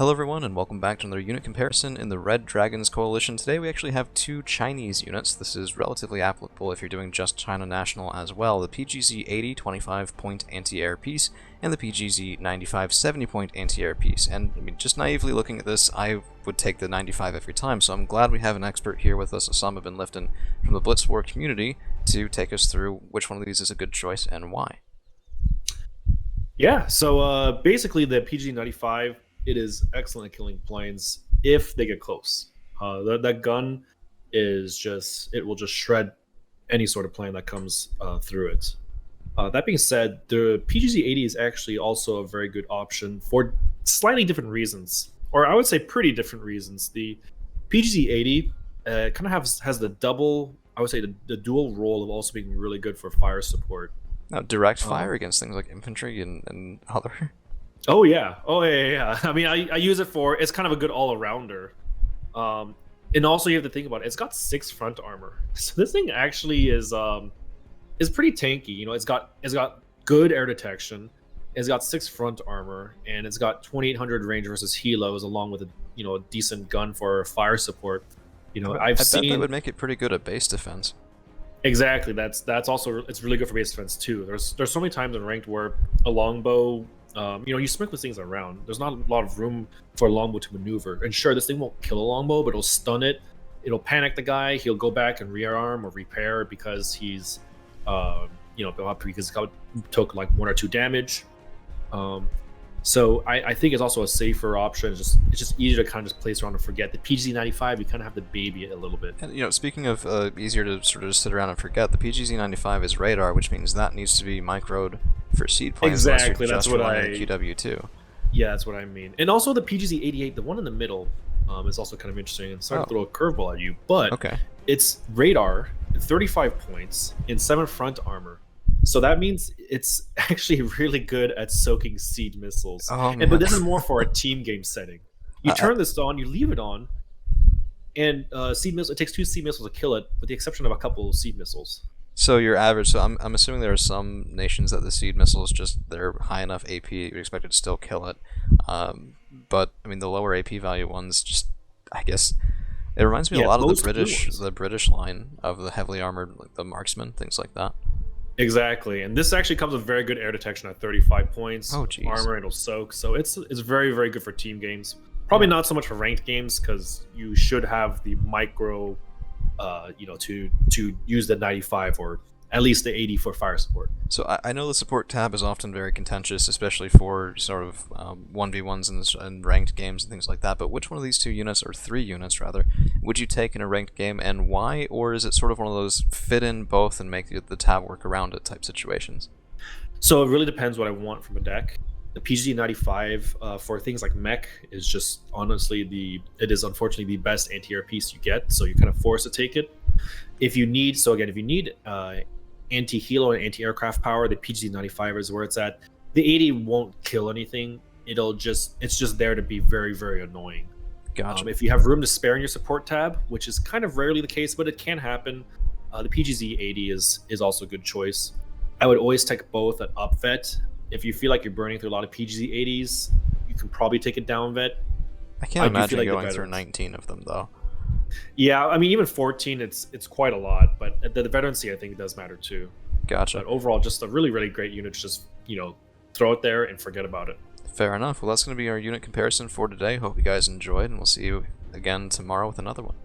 Hello everyone and welcome back to another unit comparison in the Red Dragons Coalition. Today we actually have two Chinese units. This is relatively applicable if you're doing just China National as well. The PGZ-80 25-point anti-air piece and the PGZ-95 70-point anti-air piece. And I mean, just naively looking at this, I would take the 95 every time, so I'm glad we have an expert here with us, Osama bin Lifton, from the Blitz War community, to take us through which one of these is a good choice and why. Yeah, so basically the PG-95, it is excellent at killing planes if they get close. That gun is it will just shred any sort of plane that comes through it. That being said, the PGZ-80 is actually also a very good option for slightly different reasons, or I would say pretty different reasons. The PGZ-80 kind of has the double, I would say the dual role of also being really good for fire support. Now, direct fire against things like infantry and other... Oh yeah, yeah. I mean, I use it for, it's kind of a good all-arounder. And also you have to think about it, it's got 6 front armor. So this thing actually is pretty tanky. You know, it's got good air detection, it's got 6 front armor, and it's got 2800 range versus helos, along with a decent gun for fire support. You know, I bet that would make it pretty good at base defense. Exactly. That's also, it's really good for base defense too. There's so many times in ranked where a longbow, you sprinkle these things around. There's not a lot of room for a longbow to maneuver. And sure, this thing won't kill a longbow, but it'll stun it. It'll panic the guy. He'll go back and rearm or repair because he's, because he took like 1 or 2 damage. So I think it's also a safer option. It's just easier to kind of just place around and forget. The PGZ-95, you kind of have to baby it a little bit. And speaking of easier to sort of just sit around and forget, the PGZ-95 is radar, which means that needs to be microed for seed planes. Exactly, that's what QW2. Yeah, that's what I mean. And also the PGZ-88, the one in the middle, is also kind of interesting. And sorry to throw a curveball at you, but it's radar, 35 points, and 7 front armor. So that means it's actually really good at soaking seed missiles. But this is more for a team game setting. You turn this on, you leave it on, and seed missile. It takes 2 seed missiles to kill it, with the exception of a couple of seed missiles. So your average. So I'm assuming there are some nations that the seed missiles they're high enough AP you'd expect it to still kill it. But I mean the lower AP value ones I guess it reminds me a lot of the British line of the heavily armored, like the marksmen, things like that. Exactly, and this actually comes with very good air detection at 35 points. Oh, geez. Armor, it'll soak, so it's very, very good for team games. Probably not so much for ranked games, because you should have the micro, to use the 95 or at least the 80 for fire support. So I know the support tab is often very contentious, especially for sort of 1v1s and ranked games and things like that, but which one of these 2 units, or 3 units rather, would you take in a ranked game and why? Or is it sort of one of those fit in both and make the tab work around it type situations? So it really depends what I want from a deck. The PGZ-95 for things like mech is just honestly it is unfortunately the best anti-air piece you get, so you're kind of forced to take it. If you need anti-helo and anti-aircraft power, the PGZ-95 is where it's at. The 80 won't kill anything. It's just there to be very, very annoying. Gotcha. If you have room to spare in your support tab, which is kind of rarely the case, but it can happen, the PGZ-80 is also a good choice. I would always take both at up vet. If you feel like you're burning through a lot of PGZ-80s, you can probably take it down vet. I can't imagine going through 19 of them though. Yeah, I mean, even 14, it's quite a lot, but the veterancy, I think, does matter too. Gotcha. But overall, just a really, really great unit. Just, throw it there and forget about it. Fair enough. Well, that's going to be our unit comparison for today. Hope you guys enjoyed, and we'll see you again tomorrow with another one.